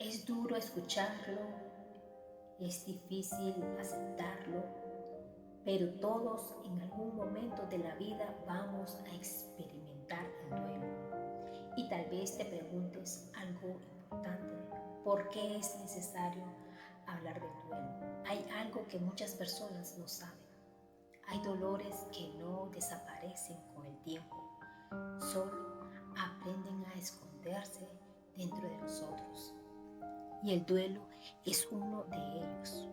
Es duro escucharlo, es difícil aceptarlo, pero todos en algún momento de la vida vamos a experimentar el duelo. Y tal vez te preguntes algo importante: ¿por qué es necesario hablar del duelo? Hay algo que muchas personas no saben. Hay dolores que no desaparecen con el tiempo, solo aprenden a esconderse dentro de nosotros. Y el duelo es uno de ellos.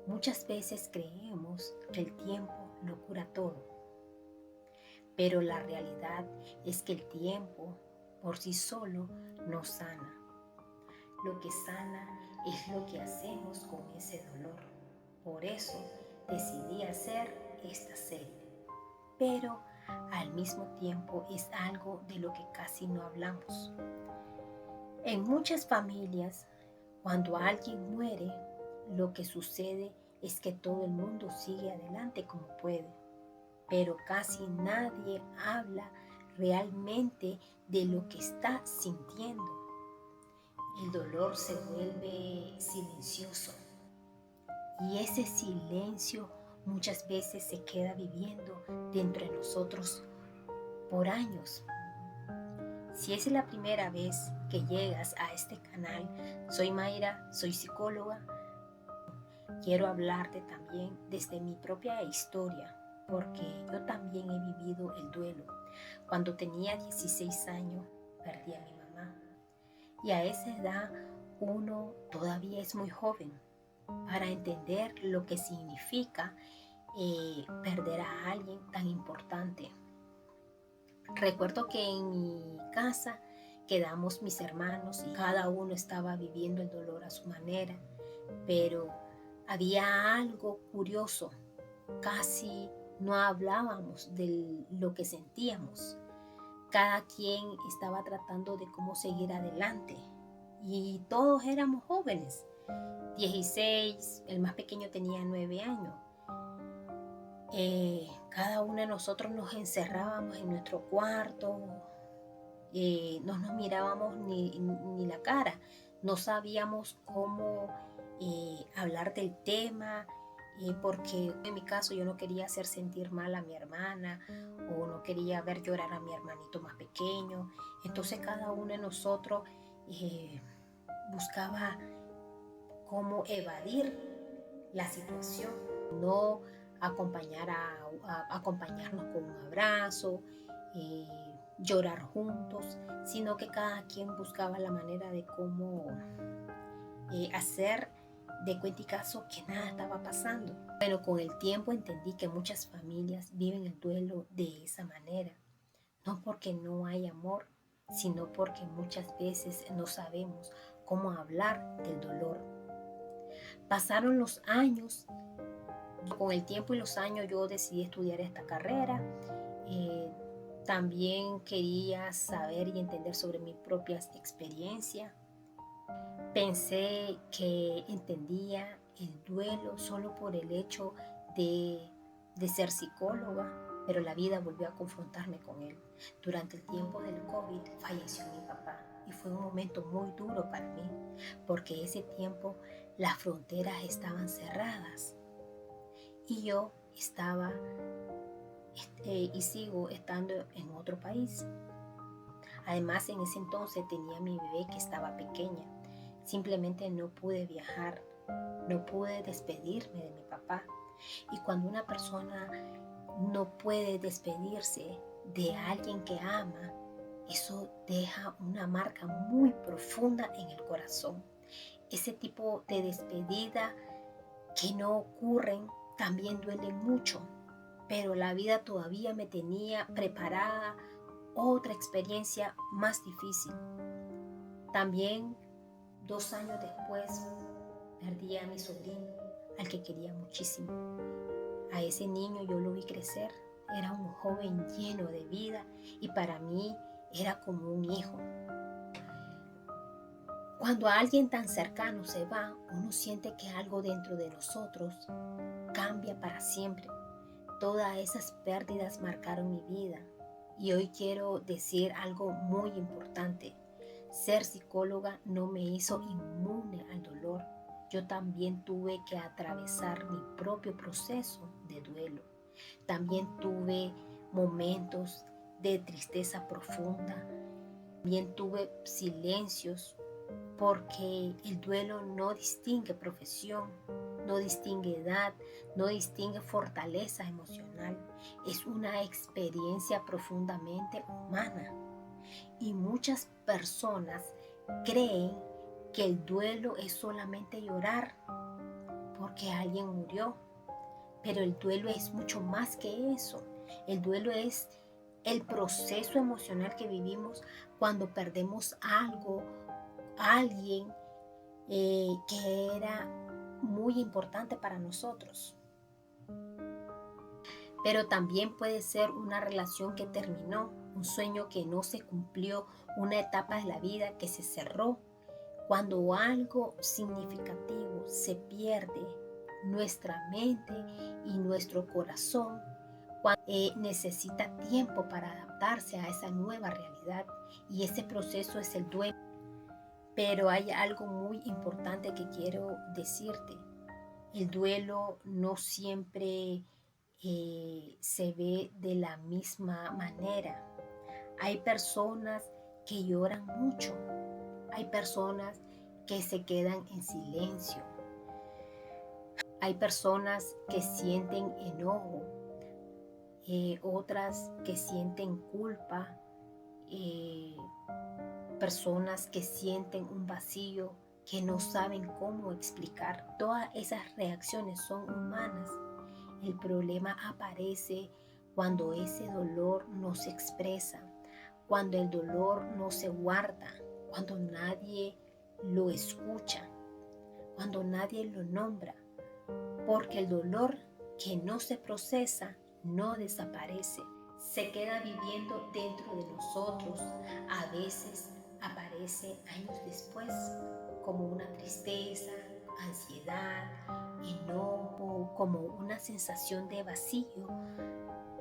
Muchas veces creemos que el tiempo lo cura todo, pero la realidad es que el tiempo por sí solo no sana. Lo que sana es lo que hacemos con ese dolor. Por eso decidí hacer esta serie. Pero al mismo tiempo es algo de lo que casi no hablamos. En muchas familias, cuando alguien muere, lo que sucede es que todo el mundo sigue adelante como puede, pero casi nadie habla realmente de lo que está sintiendo. El dolor se vuelve silencioso y ese silencio muchas veces se queda viviendo dentro de nosotros por años. Si es la primera vez que llegas a este canal, soy Mayra, soy psicóloga. Quiero hablarte también desde mi propia historia, porque yo también he vivido el duelo. Cuando tenía 16 años, perdí a mi mamá. Y a esa edad uno todavía es muy joven para entender lo que significa perder a alguien tan importante. Recuerdo que en mi casa quedamos mis hermanos y cada uno estaba viviendo el dolor a su manera, pero había algo curioso: casi no hablábamos de lo que sentíamos. Cada quien estaba tratando de cómo seguir adelante y todos éramos jóvenes, 16, el más pequeño tenía 9 años. Cada uno de nosotros nos encerrábamos en nuestro cuarto, no nos mirábamos ni la cara, no sabíamos cómo hablar del tema, porque en mi caso yo no quería hacer sentir mal a mi hermana o no quería ver llorar a mi hermanito más pequeño. Entonces cada uno de nosotros buscaba cómo evadir la situación, no acompañarnos con un abrazo, llorar juntos, sino que cada quien buscaba la manera de cómo hacer de cuenta y caso que nada estaba pasando. Bueno, con el tiempo entendí que muchas familias viven el duelo de esa manera, no porque no hay amor, sino porque muchas veces no sabemos cómo hablar del dolor. Pasaron los años. Con el tiempo y los años yo decidí estudiar esta carrera. También quería saber y entender sobre mis propias experiencias. Pensé que entendía el duelo solo por el hecho de ser psicóloga, pero la vida volvió a confrontarme con él. Durante el tiempo del COVID falleció mi papá y fue un momento muy duro para mí, porque ese tiempo las fronteras estaban cerradas y yo estaba y sigo estando en otro país. Además, en ese entonces tenía mi bebé que estaba pequeña. Simplemente no pude viajar, no pude despedirme de mi papá. Y cuando una persona no puede despedirse de alguien que ama, eso deja una marca muy profunda en el corazón. Ese tipo de despedida que no ocurren también duelen mucho, pero la vida todavía me tenía preparada otra experiencia más difícil. También 2 años después perdí a mi sobrino, al que quería muchísimo. A ese niño yo lo vi crecer, era un joven lleno de vida y para mí era como un hijo. Cuando alguien tan cercano se va, uno siente que algo dentro de nosotros cambia para siempre. Todas esas pérdidas marcaron mi vida y hoy quiero decir algo muy importante. Ser psicóloga no me hizo inmune al dolor. Yo también tuve que atravesar mi propio proceso de duelo. También tuve momentos de tristeza profunda. También tuve silencios, porque el duelo no distingue profesión, no distingue edad, no distingue fortaleza emocional. Es una experiencia profundamente humana. Y muchas personas creen que el duelo es solamente llorar porque alguien murió, pero el duelo es mucho más que eso. El duelo es el proceso emocional que vivimos cuando perdemos algo, alguien que era muy importante para nosotros. Pero también puede ser una relación que terminó, un sueño que no se cumplió, una etapa de la vida que se cerró. Cuando algo significativo se pierde, nuestra mente y nuestro corazón necesita tiempo para adaptarse a esa nueva realidad, y ese proceso es el duelo. Pero hay algo muy importante que quiero decirte. El duelo no siempre se ve de la misma manera. Hay personas que lloran mucho. Hay personas que se quedan en silencio. Hay personas que sienten enojo. Otras que sienten culpa. Personas que sienten un vacío que no saben cómo explicar. Todas esas reacciones son humanas. El problema aparece cuando ese dolor no se expresa, cuando el dolor no se guarda, cuando nadie lo escucha, cuando nadie lo nombra, porque el dolor que no se procesa no desaparece, se queda viviendo dentro de nosotros. A veces aparece años después como una tristeza, ansiedad, enojo, como una sensación de vacío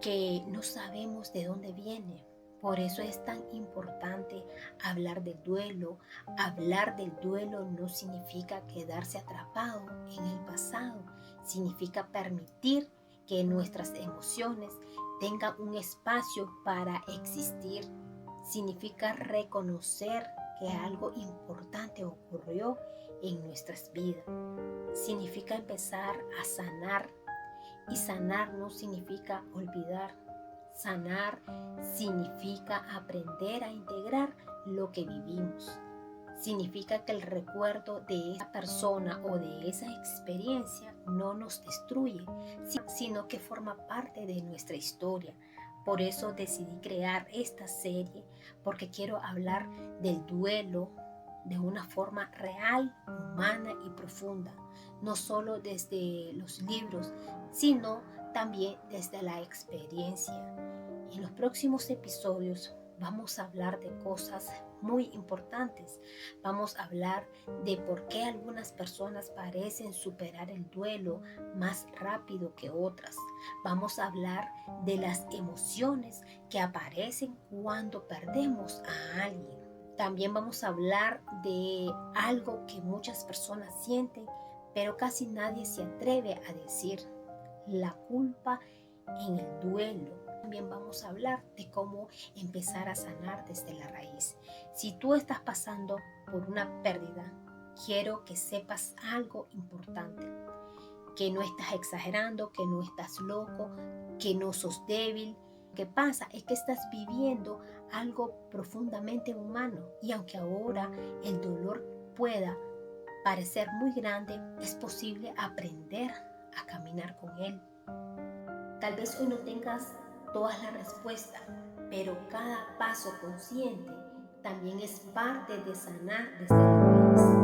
que no sabemos de dónde viene. Por eso es tan importante hablar del duelo. Hablar del duelo no significa quedarse atrapado en el pasado, significa permitir que nuestras emociones tengan un espacio para existir. Significa reconocer que algo importante ocurrió en nuestras vidas. Significa empezar a sanar, y sanar no significa olvidar. Sanar significa aprender a integrar lo que vivimos. Significa que el recuerdo de esa persona o de esa experiencia no nos destruye, sino que forma parte de nuestra historia. Por eso decidí crear esta serie, porque quiero hablar del duelo de una forma real, humana y profunda, no solo desde los libros, sino también desde la experiencia. En los próximos episodios vamos a hablar de cosas muy importantes. Vamos a hablar de por qué algunas personas parecen superar el duelo más rápido que otras. Vamos a hablar de las emociones que aparecen cuando perdemos a alguien. También vamos a hablar de algo que muchas personas sienten, pero casi nadie se atreve a decir: la culpa en el duelo. También vamos a hablar de cómo empezar a sanar desde la raíz. Si tú estás pasando por una pérdida, quiero que sepas algo importante: que no estás exagerando, que no estás loco, que no sos débil. Lo que pasa es que estás viviendo algo profundamente humano, y aunque ahora el dolor pueda parecer muy grande, es posible aprender a caminar con él. Tal vez hoy no tengas todas las respuestas, pero cada paso consciente también es parte de sanar desde la raíz.